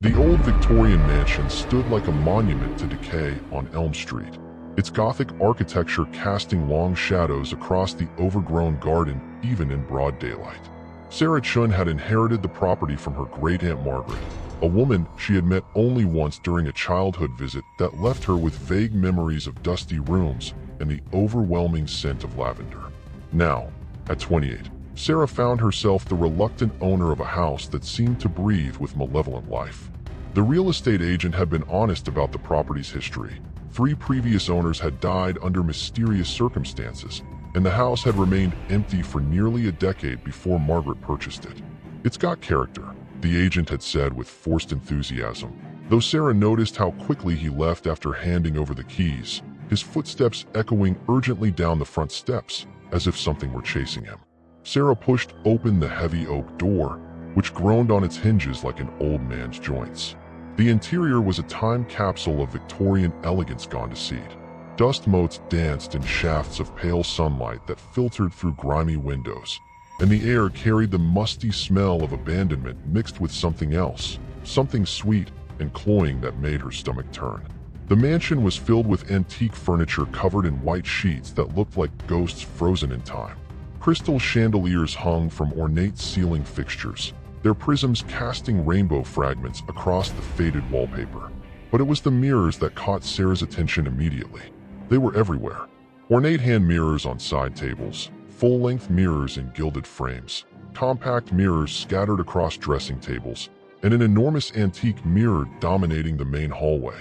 The old Victorian mansion stood like a monument to decay on Elm Street, its Gothic architecture casting long shadows across the overgrown garden even in broad daylight. Sarah Chun had inherited the property from her great-aunt Margaret, a woman she had met only once during a childhood visit that left her with vague memories of dusty rooms and the overwhelming scent of lavender. Now, at 28, Sarah found herself the reluctant owner of a house that seemed to breathe with malevolent life. The real estate agent had been honest about the property's history. 3 previous owners had died under mysterious circumstances, and the house had remained empty for nearly a decade before Margaret purchased it. "It's got character," the agent had said with forced enthusiasm, though Sarah noticed how quickly he left after handing over the keys, his footsteps echoing urgently down the front steps as if something were chasing him. Sarah pushed open the heavy oak door, which groaned on its hinges like an old man's joints. The interior was a time capsule of Victorian elegance gone to seed. Dust motes danced in shafts of pale sunlight that filtered through grimy windows, and the air carried the musty smell of abandonment mixed with something else, something sweet and cloying that made her stomach turn. The mansion was filled with antique furniture covered in white sheets that looked like ghosts frozen in time. Crystal chandeliers hung from ornate ceiling fixtures, their prisms casting rainbow fragments across the faded wallpaper. But it was the mirrors that caught Sarah's attention immediately. They were everywhere. Ornate hand mirrors on side tables, full-length mirrors in gilded frames, compact mirrors scattered across dressing tables, and an enormous antique mirror dominating the main hallway.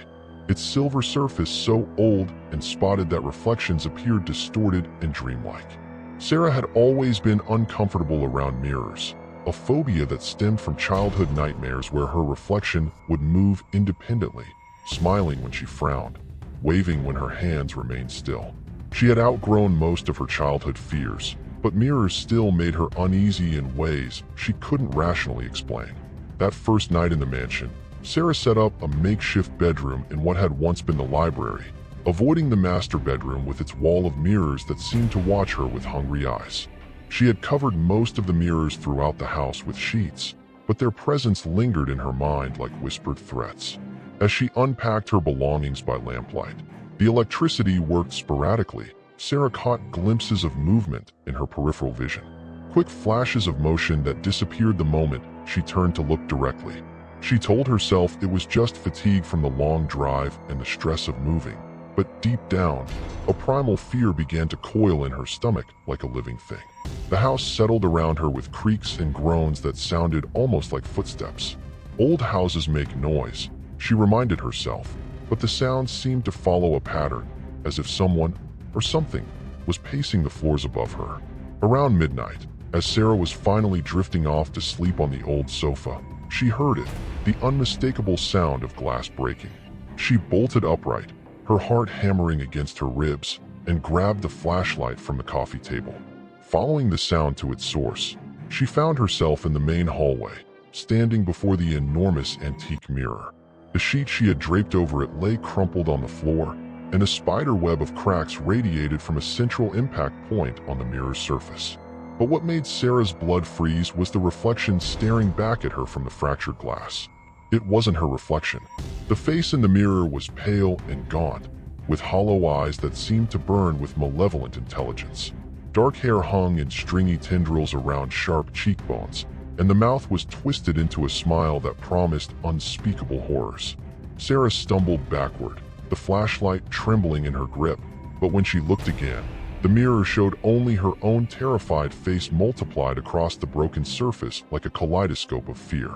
Its silver surface so old and spotted that reflections appeared distorted and dreamlike. Sarah had always been uncomfortable around mirrors, a phobia that stemmed from childhood nightmares where her reflection would move independently, smiling when she frowned, waving when her hands remained still. She had outgrown most of her childhood fears, but mirrors still made her uneasy in ways she couldn't rationally explain. That first night in the mansion, Sarah set up a makeshift bedroom in what had once been the library, avoiding the master bedroom with its wall of mirrors that seemed to watch her with hungry eyes. She had covered most of the mirrors throughout the house with sheets, but their presence lingered in her mind like whispered threats. As she unpacked her belongings by lamplight, the electricity worked sporadically. Sarah caught glimpses of movement in her peripheral vision, quick flashes of motion that disappeared the moment she turned to look directly. She told herself it was just fatigue from the long drive and the stress of moving, but deep down, a primal fear began to coil in her stomach like a living thing. The house settled around her with creaks and groans that sounded almost like footsteps. Old houses make noise, she reminded herself, but the sounds seemed to follow a pattern, as if someone or something was pacing the floors above her. Around midnight, as Sarah was finally drifting off to sleep on the old sofa, she heard it, the unmistakable sound of glass breaking. She bolted upright, her heart hammering against her ribs, and grabbed the flashlight from the coffee table. Following the sound to its source, she found herself in the main hallway, standing before the enormous antique mirror. The sheet she had draped over it lay crumpled on the floor, and a spider web of cracks radiated from a central impact point on the mirror's surface. But what made Sarah's blood freeze was the reflection staring back at her from the fractured glass. It wasn't her reflection. The face in the mirror was pale and gaunt, with hollow eyes that seemed to burn with malevolent intelligence. Dark hair hung in stringy tendrils around sharp cheekbones, and the mouth was twisted into a smile that promised unspeakable horrors. Sarah stumbled backward, the flashlight trembling in her grip, but when she looked again, the mirror showed only her own terrified face multiplied across the broken surface like a kaleidoscope of fear.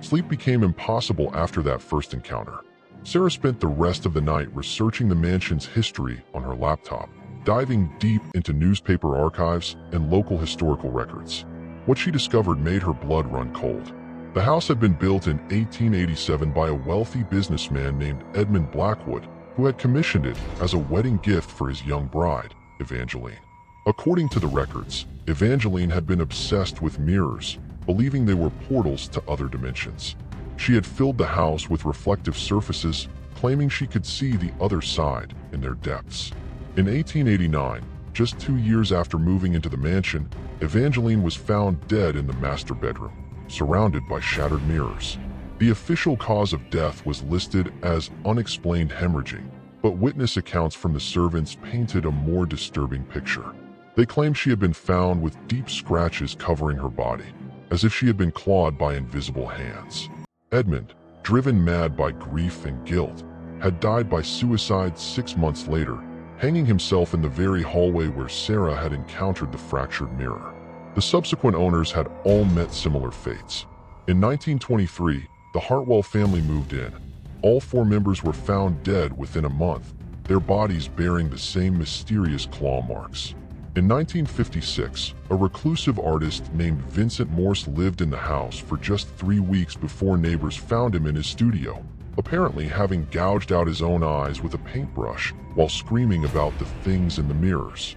Sleep became impossible after that first encounter. Sarah spent the rest of the night researching the mansion's history on her laptop, diving deep into newspaper archives and local historical records. What she discovered made her blood run cold. The house had been built in 1887 by a wealthy businessman named Edmund Blackwood, who had commissioned it as a wedding gift for his young bride, Evangeline. According to the records, Evangeline had been obsessed with mirrors, believing they were portals to other dimensions. She had filled the house with reflective surfaces, claiming she could see the other side in their depths. In 1889, just 2 years after moving into the mansion, Evangeline was found dead in the master bedroom, surrounded by shattered mirrors. The official cause of death was listed as unexplained hemorrhaging, but witness accounts from the servants painted a more disturbing picture. They claimed she had been found with deep scratches covering her body, as if she had been clawed by invisible hands. Edmund, driven mad by grief and guilt, had died by suicide 6 months later, hanging himself in the very hallway where Sarah had encountered the fractured mirror. The subsequent owners had all met similar fates. In 1923, the Hartwell family moved in. All 4 members were found dead within a month, their bodies bearing the same mysterious claw marks. In 1956, a reclusive artist named Vincent Morse lived in the house for just 3 weeks before neighbors found him in his studio, apparently having gouged out his own eyes with a paintbrush while screaming about the things in the mirrors.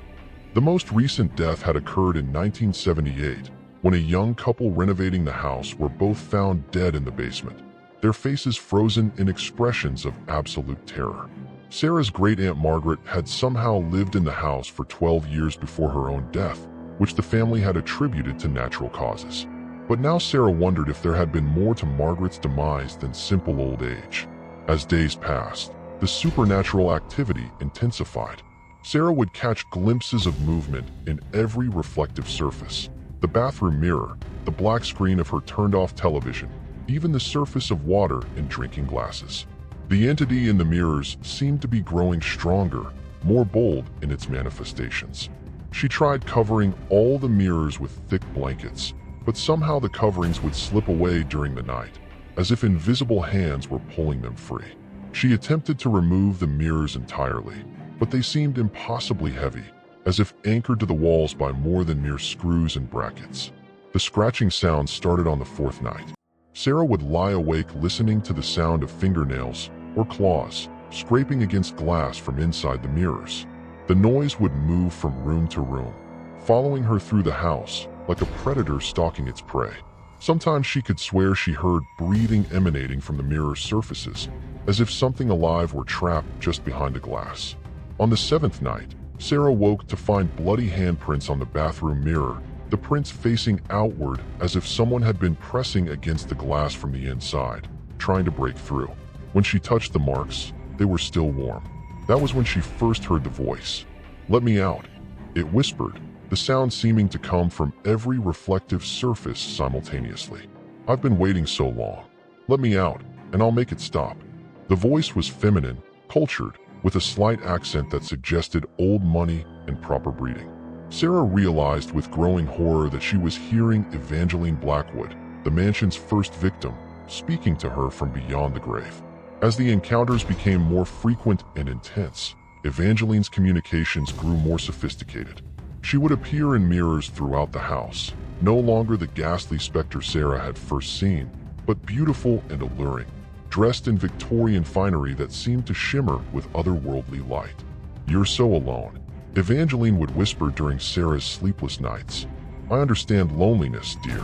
The most recent death had occurred in 1978, when a young couple renovating the house were both found dead in the basement, their faces frozen in expressions of absolute terror. Sarah's great-aunt Margaret had somehow lived in the house for 12 years before her own death, which the family had attributed to natural causes. But now Sarah wondered if there had been more to Margaret's demise than simple old age. As days passed, the supernatural activity intensified. Sarah would catch glimpses of movement in every reflective surface. The bathroom mirror, the black screen of her turned-off television, even the surface of water in drinking glasses. The entity in the mirrors seemed to be growing stronger, more bold in its manifestations. She tried covering all the mirrors with thick blankets, but somehow the coverings would slip away during the night, as if invisible hands were pulling them free. She attempted to remove the mirrors entirely, but they seemed impossibly heavy, as if anchored to the walls by more than mere screws and brackets. The scratching sound started on the 4th night. Sarah would lie awake listening to the sound of fingernails or claws scraping against glass from inside the mirrors. The noise would move from room to room, following her through the house like a predator stalking its prey. Sometimes she could swear she heard breathing emanating from the mirror's surfaces, as if something alive were trapped just behind the glass. On the 7th night, Sarah woke to find bloody handprints on the bathroom mirror, the prints facing outward as if someone had been pressing against the glass from the inside, trying to break through. When she touched the marks, they were still warm. That was when she first heard the voice. "Let me out," it whispered, the sound seeming to come from every reflective surface simultaneously. "I've been waiting so long. Let me out, and I'll make it stop." The voice was feminine, cultured, with a slight accent that suggested old money and proper breeding. Sarah realized with growing horror that she was hearing Evangeline Blackwood, the mansion's first victim, speaking to her from beyond the grave. As the encounters became more frequent and intense, Evangeline's communications grew more sophisticated. She would appear in mirrors throughout the house, no longer the ghastly specter Sarah had first seen, but beautiful and alluring, dressed in Victorian finery that seemed to shimmer with otherworldly light. "You're so alone," Evangeline would whisper during Sarah's sleepless nights. "I understand loneliness, dear.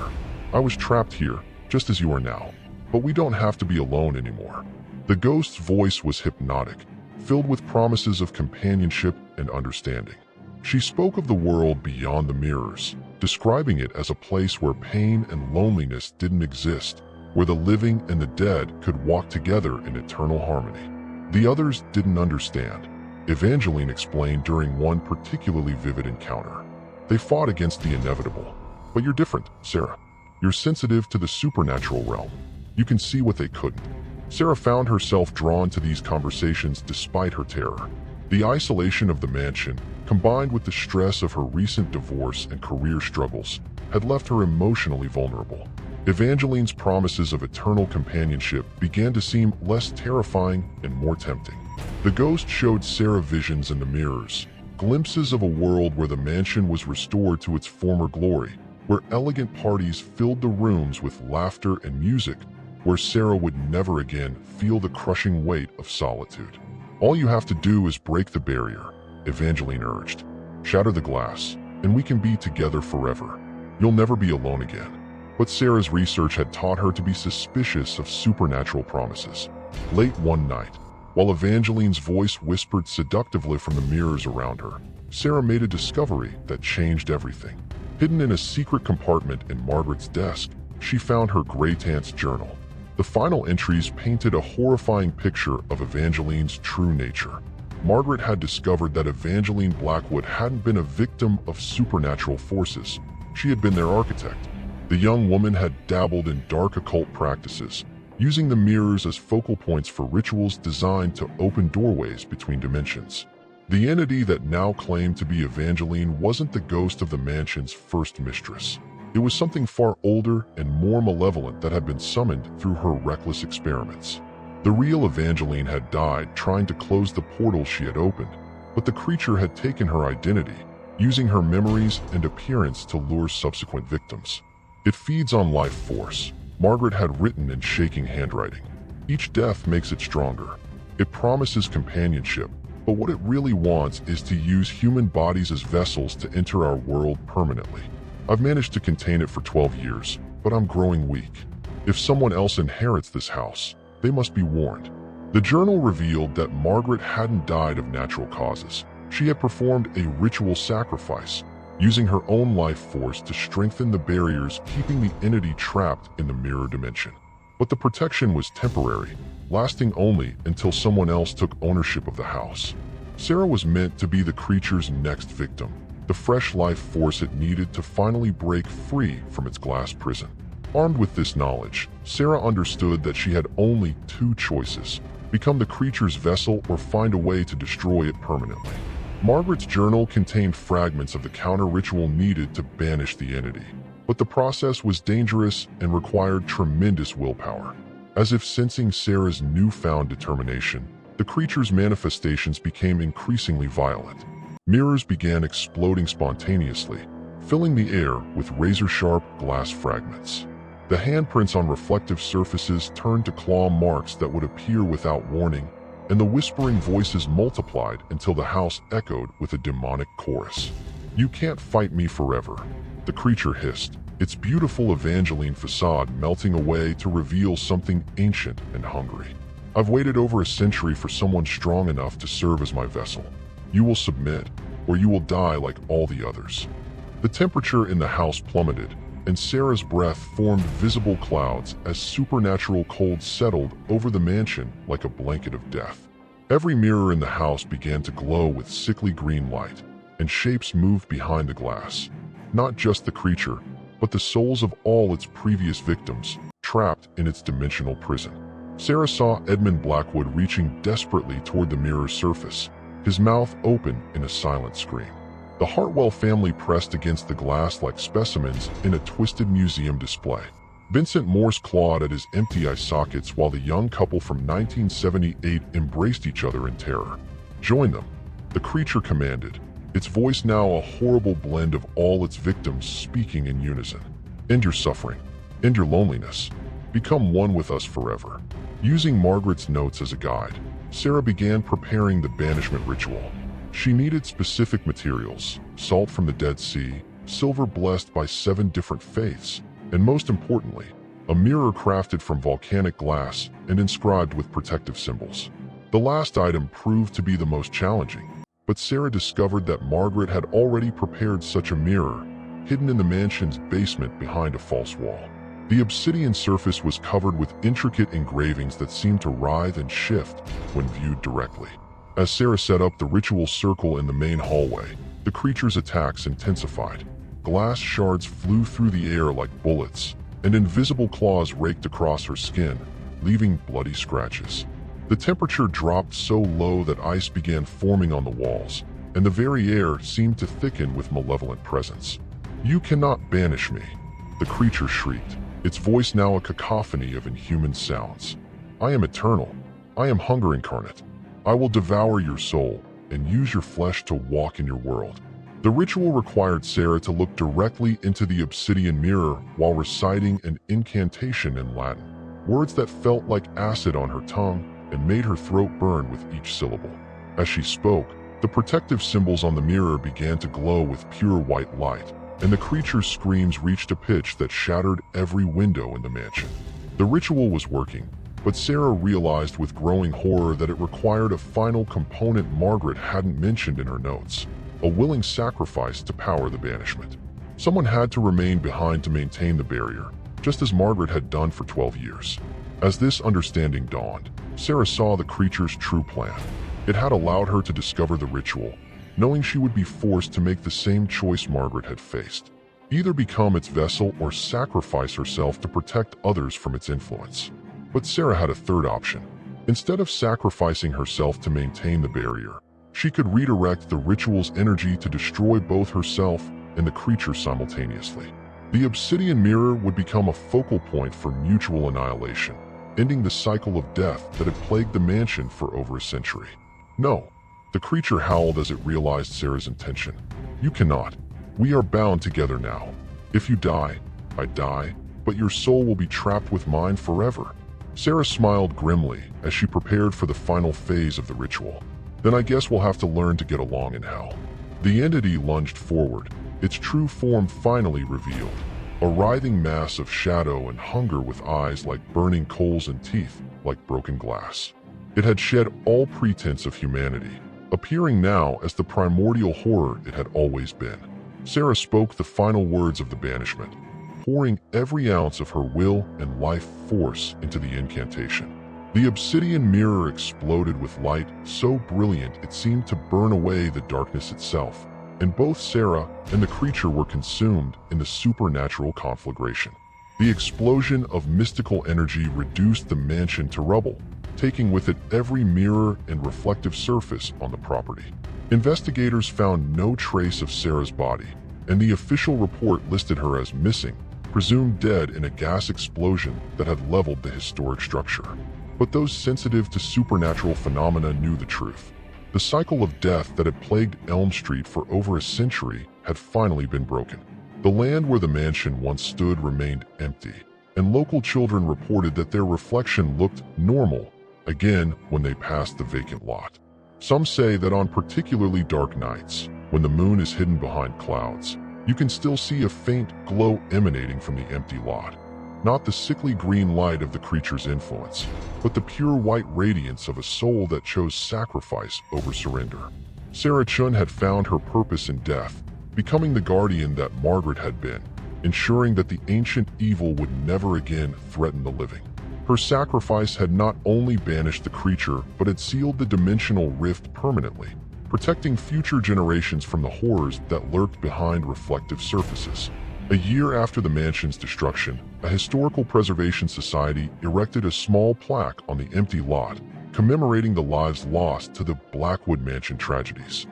I was trapped here, just as you are now. But we don't have to be alone anymore." The ghost's voice was hypnotic, filled with promises of companionship and understanding. She spoke of the world beyond the mirrors, describing it as a place where pain and loneliness didn't exist, where the living and the dead could walk together in eternal harmony. The others didn't understand, Evangeline explained during one particularly vivid encounter. "They fought against the inevitable. But you're different, Sarah. You're sensitive to the supernatural realm. You can see what they couldn't." Sarah found herself drawn to these conversations despite her terror. The isolation of the mansion, combined with the stress of her recent divorce and career struggles, had left her emotionally vulnerable. Evangeline's promises of eternal companionship began to seem less terrifying and more tempting. The ghost showed Sarah visions in the mirrors, glimpses of a world where the mansion was restored to its former glory, where elegant parties filled the rooms with laughter and music, where Sarah would never again feel the crushing weight of solitude. "All you have to do is break the barrier," Evangeline urged. "Shatter the glass, and we can be together forever. You'll never be alone again." But Sarah's research had taught her to be suspicious of supernatural promises. Late one night, while Evangeline's voice whispered seductively from the mirrors around her, Sarah made a discovery that changed everything. Hidden in a secret compartment in Margaret's desk, she found her great-aunt's journal. The final entries painted a horrifying picture of Evangeline's true nature. Margaret had discovered that Evangeline Blackwood hadn't been a victim of supernatural forces. She had been their architect. The young woman had dabbled in dark occult practices, using the mirrors as focal points for rituals designed to open doorways between dimensions. The entity that now claimed to be Evangeline wasn't the ghost of the mansion's first mistress. It was something far older and more malevolent that had been summoned through her reckless experiments. The real Evangeline had died trying to close the portal she had opened, but the creature had taken her identity, using her memories and appearance to lure subsequent victims. It feeds on life force, Margaret had written in shaking handwriting. Each death makes it stronger. It promises companionship, but what it really wants is to use human bodies as vessels to enter our world permanently. I've managed to contain it for 12 years, but I'm growing weak. If someone else inherits this house, they must be warned. The journal revealed that Margaret hadn't died of natural causes. She had performed a ritual sacrifice, using her own life force to strengthen the barriers keeping the entity trapped in the mirror dimension. But the protection was temporary, lasting only until someone else took ownership of the house. Sarah was meant to be the creature's next victim, the fresh life force it needed to finally break free from its glass prison. Armed with this knowledge, Sarah understood that she had only two choices: become the creature's vessel or find a way to destroy it permanently. Margaret's journal contained fragments of the counter-ritual needed to banish the entity, but the process was dangerous and required tremendous willpower. As if sensing Sarah's newfound determination, the creature's manifestations became increasingly violent. Mirrors began exploding spontaneously, filling the air with razor-sharp glass fragments. The handprints on reflective surfaces turned to claw marks that would appear without warning, and the whispering voices multiplied until the house echoed with a demonic chorus. "You can't fight me forever," the creature hissed, its beautiful Evangeline facade melting away to reveal something ancient and hungry. "I've waited over a century for someone strong enough to serve as my vessel. You will submit, or you will die like all the others." The temperature in the house plummeted, and Sarah's breath formed visible clouds as supernatural cold settled over the mansion like a blanket of death. Every mirror in the house began to glow with sickly green light, and shapes moved behind the glass. Not just the creature, but the souls of all its previous victims, trapped in its dimensional prison. Sarah saw Edmund Blackwood reaching desperately toward the mirror's surface, his mouth open in a silent scream. The Hartwell family pressed against the glass like specimens in a twisted museum display. Vincent Morse clawed at his empty eye sockets while the young couple from 1978 embraced each other in terror. "Join them," the creature commanded, its voice now a horrible blend of all its victims speaking in unison. "End your suffering. End your loneliness. Become one with us forever." Using Margaret's notes as a guide, Sarah began preparing the banishment ritual. She needed specific materials: salt from the Dead Sea, silver blessed by 7 different faiths, and most importantly, a mirror crafted from volcanic glass and inscribed with protective symbols. The last item proved to be the most challenging, but Sarah discovered that Margaret had already prepared such a mirror, hidden in the mansion's basement behind a false wall. The obsidian surface was covered with intricate engravings that seemed to writhe and shift when viewed directly. As Sarah set up the ritual circle in the main hallway, the creature's attacks intensified. Glass shards flew through the air like bullets, and invisible claws raked across her skin, leaving bloody scratches. The temperature dropped so low that ice began forming on the walls, and the very air seemed to thicken with malevolent presence. "You cannot banish me," the creature shrieked, its voice now a cacophony of inhuman sounds. "I am eternal. I am hunger incarnate. I will devour your soul and use your flesh to walk in your world." The ritual required Sarah to look directly into the obsidian mirror while reciting an incantation in Latin, words that felt like acid on her tongue and made her throat burn with each syllable. As she spoke, the protective symbols on the mirror began to glow with pure white light, and the creature's screams reached a pitch that shattered every window in the mansion. The ritual was working, but Sarah realized with growing horror that it required a final component Margaret hadn't mentioned in her notes: a willing sacrifice to power the banishment. Someone had to remain behind to maintain the barrier, just as Margaret had done for 12 years. As this understanding dawned, Sarah saw the creature's true plan. It had allowed her to discover the ritual, knowing she would be forced to make the same choice Margaret had faced. Either become its vessel or sacrifice herself to protect others from its influence. But Sarah had a third option. Instead of sacrificing herself to maintain the barrier, she could redirect the ritual's energy to destroy both herself and the creature simultaneously. The obsidian mirror would become a focal point for mutual annihilation, ending the cycle of death that had plagued the mansion for over a century. No, the creature howled as it realized Sarah's intention. You cannot. We are bound together now. If you die, I die, but your soul will be trapped with mine forever. Sarah smiled grimly as she prepared for the final phase of the ritual. Then I guess we'll have to learn to get along in hell. The entity lunged forward, its true form finally revealed. A writhing mass of shadow and hunger with eyes like burning coals and teeth like broken glass. It had shed all pretense of humanity, appearing now as the primordial horror it had always been. Sarah spoke the final words of the banishment, pouring every ounce of her will and life force into the incantation. The obsidian mirror exploded with light so brilliant it seemed to burn away the darkness itself, and both Sarah and the creature were consumed in the supernatural conflagration. The explosion of mystical energy reduced the mansion to rubble, taking with it every mirror and reflective surface on the property. Investigators found no trace of Sarah's body, and the official report listed her as missing, presumed dead in a gas explosion that had leveled the historic structure. But those sensitive to supernatural phenomena knew the truth. The cycle of death that had plagued Elm Street for over a century had finally been broken. The land where the mansion once stood remained empty, and local children reported that their reflection looked normal again when they passed the vacant lot. Some say that on particularly dark nights, when the moon is hidden behind clouds, you can still see a faint glow emanating from the empty lot. Not the sickly green light of the creature's influence, but the pure white radiance of a soul that chose sacrifice over surrender. Sarah Chun had found her purpose in death, becoming the guardian that Margaret had been, ensuring that the ancient evil would never again threaten the living. Her sacrifice had not only banished the creature, but had sealed the dimensional rift permanently, protecting future generations from the horrors that lurked behind reflective surfaces. A year after the mansion's destruction, a historical preservation society erected a small plaque on the empty lot, commemorating the lives lost to the Blackwood Mansion tragedies.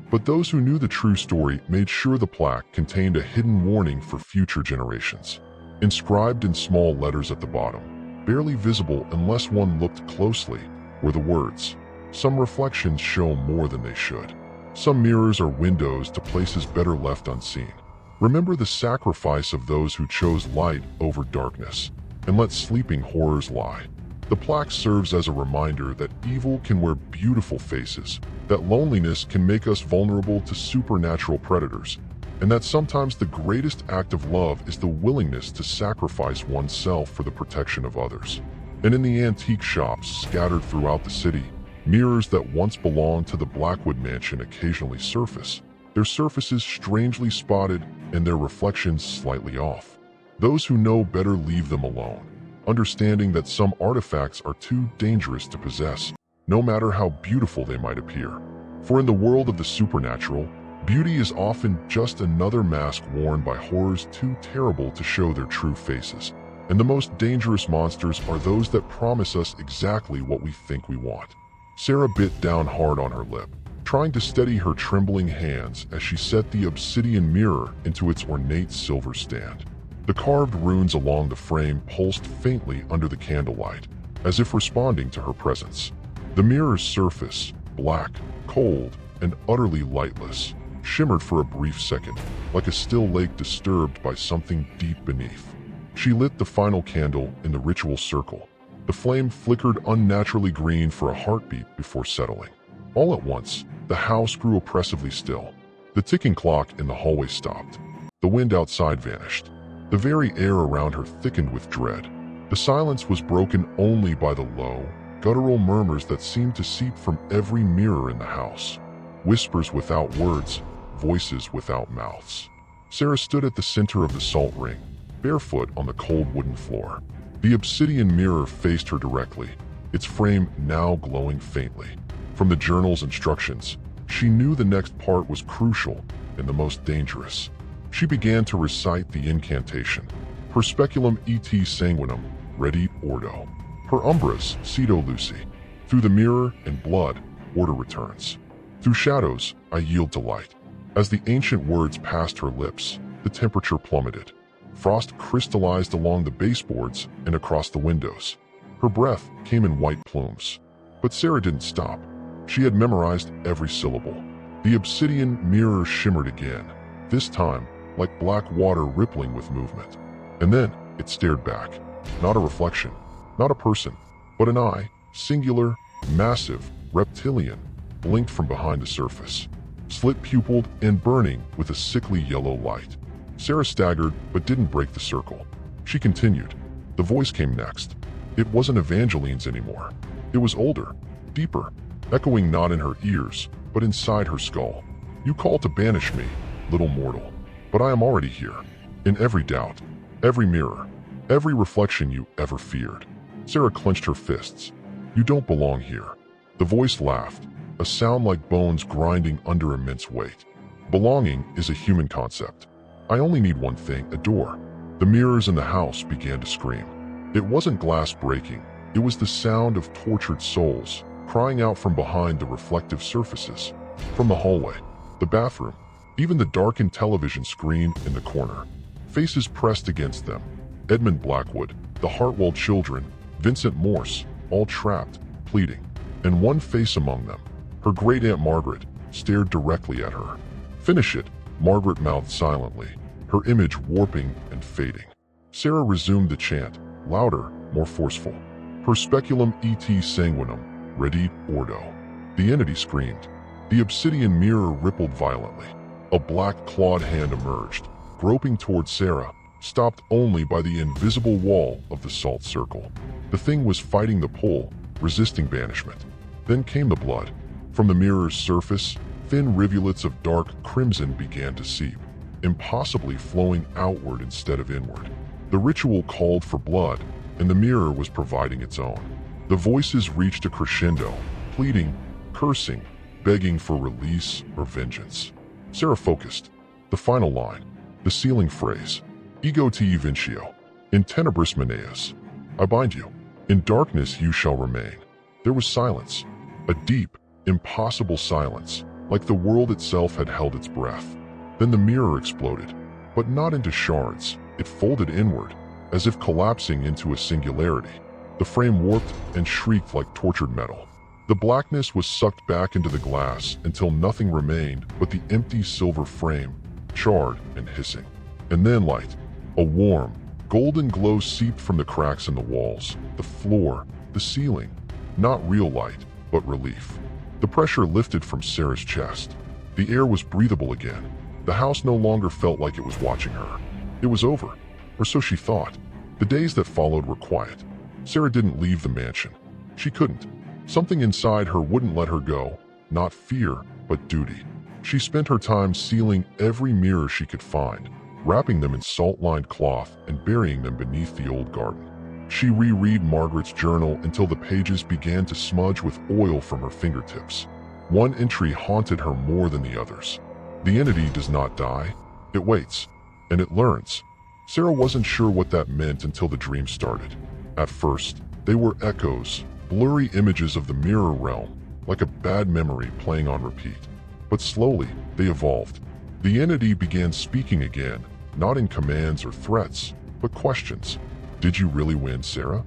But those who knew the true story made sure the plaque contained a hidden warning for future generations. Inscribed in small letters at the bottom, barely visible unless one looked closely, were the words, "Some reflections show more than they should. Some mirrors are windows to places better left unseen. Remember the sacrifice of those who chose light over darkness, and let sleeping horrors lie." The plaque serves as a reminder that evil can wear beautiful faces, that loneliness can make us vulnerable to supernatural predators, and that sometimes the greatest act of love is the willingness to sacrifice oneself for the protection of others. And in the antique shops scattered throughout the city, mirrors that once belonged to the Blackwood Mansion occasionally surface, their surfaces strangely spotted and their reflections slightly off. Those who know better leave them alone, understanding that some artifacts are too dangerous to possess, no matter how beautiful they might appear. For in the world of the supernatural, beauty is often just another mask worn by horrors too terrible to show their true faces. And the most dangerous monsters are those that promise us exactly what we think we want. Sarah bit down hard on her lip, trying to steady her trembling hands as she set the obsidian mirror into its ornate silver stand. The carved runes along the frame pulsed faintly under the candlelight, as if responding to her presence. The mirror's surface, black, cold, and utterly lightless, shimmered for a brief second, like a still lake disturbed by something deep beneath. She lit the final candle in the ritual circle. The flame flickered unnaturally green for a heartbeat before settling. All at once, the house grew oppressively still. The ticking clock in the hallway stopped. The wind outside vanished. The very air around her thickened with dread. The silence was broken only by the low, guttural murmurs that seemed to seep from every mirror in the house. Whispers without words, voices without mouths. Sarah stood at the center of the salt ring, barefoot on the cold wooden floor. The obsidian mirror faced her directly, its frame now glowing faintly. From the journal's instructions, she knew the next part was crucial and the most dangerous. She began to recite the incantation. Per speculum et sanguinum, ready ordo. Per umbras, cedo luci. Through the mirror and blood, order returns. Through shadows, I yield to light. As the ancient words passed her lips, the temperature plummeted. Frost crystallized along the baseboards and across the windows. Her breath came in white plumes. But Sarah didn't stop. She had memorized every syllable. The obsidian mirror shimmered again, this time like black water rippling with movement. And then it stared back. Not a reflection, not a person, but an eye, singular, massive, reptilian, blinked from behind the surface. Slit-pupiled and burning with a sickly yellow light. Sarah staggered but didn't break the circle. She continued. The voice came next. It wasn't Evangeline's anymore. It was older, deeper, echoing not in her ears, but inside her skull. You call to banish me, little mortal, but I am already here, in every doubt, every mirror, every reflection you ever feared. Sarah clenched her fists. You don't belong here. The voice laughed, a sound like bones grinding under immense weight. Belonging is a human concept. I only need one thing, a door. The mirrors in the house began to scream. It wasn't glass breaking. It was the sound of tortured souls, crying out from behind the reflective surfaces. From the hallway, the bathroom, even the darkened television screen in the corner. Faces pressed against them. Edmund Blackwood, the Hartwell children, Vincent Morse, all trapped, pleading. And one face among them, her great-aunt Margaret, stared directly at her. Finish it, Margaret mouthed silently, her image warping and fading. Sarah resumed the chant, louder, more forceful. Per speculum et sanguinum, ready ordo. The entity screamed. The obsidian mirror rippled violently. A black clawed hand emerged, groping toward Sarah, stopped only by the invisible wall of the salt circle. The thing was fighting the pull, resisting banishment. Then came the blood. From the mirror's surface, thin rivulets of dark crimson began to seep, impossibly flowing outward instead of inward. The ritual called for blood, and the mirror was providing its own. The voices reached a crescendo, pleading, cursing, begging for release or vengeance. Sarah focused. The final line, the sealing phrase, Ego te vincio, in tenebris meneas. I bind you. In darkness you shall remain. There was silence, a deep, impossible silence, like the world itself had held its breath. Then the mirror exploded, but not into shards. It folded inward, as if collapsing into a singularity. The frame warped and shrieked like tortured metal. The blackness was sucked back into the glass until nothing remained but the empty silver frame, charred and hissing. And then light. A warm, golden glow seeped from the cracks in the walls, the floor, the ceiling. Not real light, but relief. The pressure lifted from Sarah's chest. The air was breathable again. The house no longer felt like it was watching her. It was over, or so she thought. The days that followed were quiet. Sarah didn't leave the mansion. She couldn't. Something inside her wouldn't let her go, not fear, but duty. She spent her time sealing every mirror she could find, wrapping them in salt-lined cloth and burying them beneath the old garden. She reread Margaret's journal until the pages began to smudge with oil from her fingertips. One entry haunted her more than the others. The entity does not die. It waits, and it learns. Sarah wasn't sure what that meant until the dream started. At first, they were echoes, blurry images of the mirror realm, like a bad memory playing on repeat. But slowly, they evolved. The entity began speaking again, not in commands or threats, but questions. Did you really win, Sarah?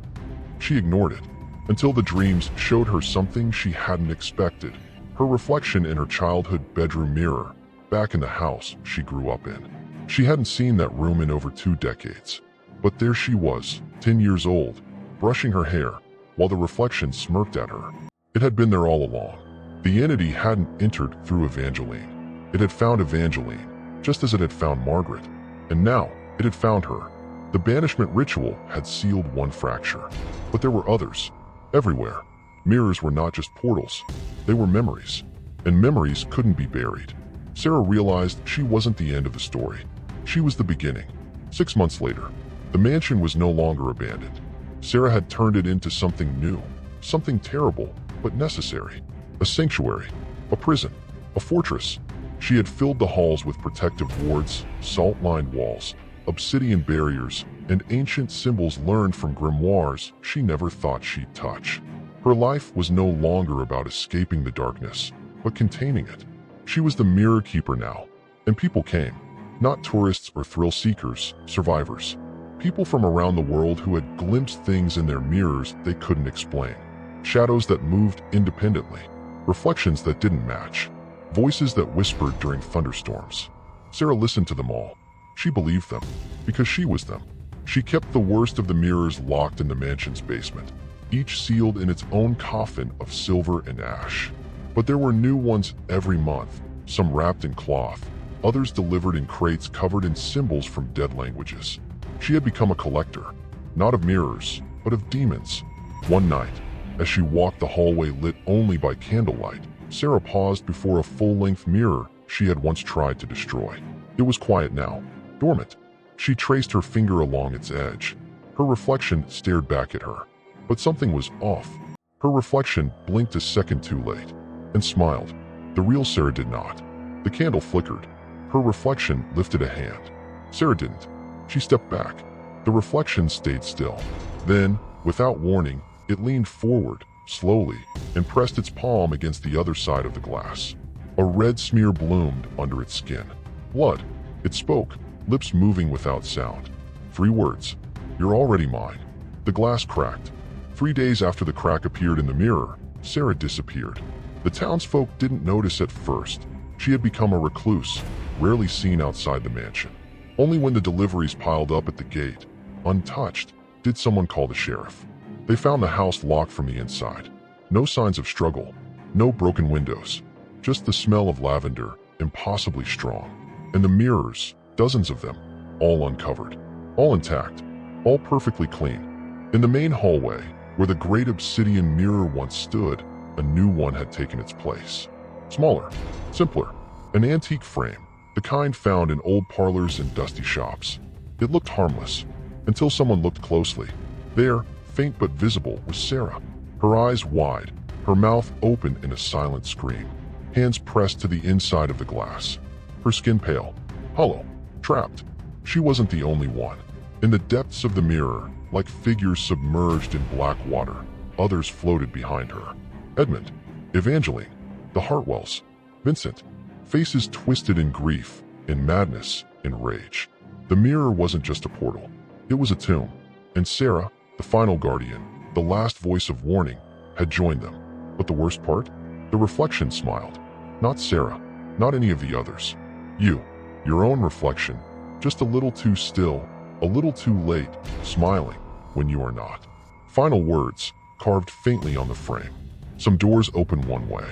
She ignored it, until the dreams showed her something she hadn't expected. Her reflection in her childhood bedroom mirror, back in the house she grew up in. She hadn't seen that room in over 2 decades. But there she was, 10 years old, brushing her hair, while the reflection smirked at her. It had been there all along. The entity hadn't entered through Evangeline. It had found Evangeline, just as it had found Margaret. And now, it had found her. The banishment ritual had sealed one fracture. But there were others, everywhere. Mirrors were not just portals. They were memories. And memories couldn't be buried. Sarah realized she wasn't the end of the story. She was the beginning. 6 months later, the mansion was no longer abandoned. Sarah had turned it into something new, something terrible, but necessary. A sanctuary, a prison, a fortress. She had filled the halls with protective wards, salt-lined walls, obsidian barriers, and ancient symbols learned from grimoires she never thought she'd touch. Her life was no longer about escaping the darkness, but containing it. She was the mirror keeper now, and people came. Not tourists or thrill seekers, survivors. People from around the world who had glimpsed things in their mirrors they couldn't explain. Shadows that moved independently, reflections that didn't match, voices that whispered during thunderstorms. Sarah listened to them all. She believed them, because she was them. She kept the worst of the mirrors locked in the mansion's basement, each sealed in its own coffin of silver and ash. But there were new ones every month, some wrapped in cloth, others delivered in crates covered in symbols from dead languages. She had become a collector, not of mirrors, but of demons. One night, as she walked the hallway lit only by candlelight, Sarah paused before a full-length mirror she had once tried to destroy. It was quiet now, dormant. She traced her finger along its edge. Her reflection stared back at her. But something was off. Her reflection blinked a second too late, and smiled. The real Sarah did not. The candle flickered. Her reflection lifted a hand. Sarah didn't. She stepped back. The reflection stayed still. Then, without warning, it leaned forward, slowly, and pressed its palm against the other side of the glass. A red smear bloomed under its skin. Blood. It spoke, lips moving without sound. 3 words. You're already mine. The glass cracked. 3 days after the crack appeared in the mirror, Sarah disappeared. The townsfolk didn't notice at first. She had become a recluse, rarely seen outside the mansion. Only when the deliveries piled up at the gate, untouched, did someone call the sheriff. They found the house locked from the inside. No signs of struggle, no broken windows, just the smell of lavender, impossibly strong. And the mirrors, dozens of them, all uncovered, all intact, all perfectly clean. In the main hallway, where the great obsidian mirror once stood, a new one had taken its place. Smaller, simpler, an antique frame, the kind found in old parlors and dusty shops. It looked harmless, until someone looked closely. There, faint but visible, was Sarah. Her eyes wide, her mouth open in a silent scream, hands pressed to the inside of the glass. Her skin pale, hollow, trapped. She wasn't the only one. In the depths of the mirror, like figures submerged in black water, others floated behind her. Edmund, Evangeline, the Hartwells, Vincent, faces twisted in grief, in madness, in rage. The mirror wasn't just a portal. It was a tomb, and Sarah, the final guardian, the last voice of warning, had joined them. But the worst part? The reflection smiled. Not Sarah, not any of the others. You, your own reflection, just a little too still, a little too late, smiling when you are not. Final words, carved faintly on the frame. Some doors open one way,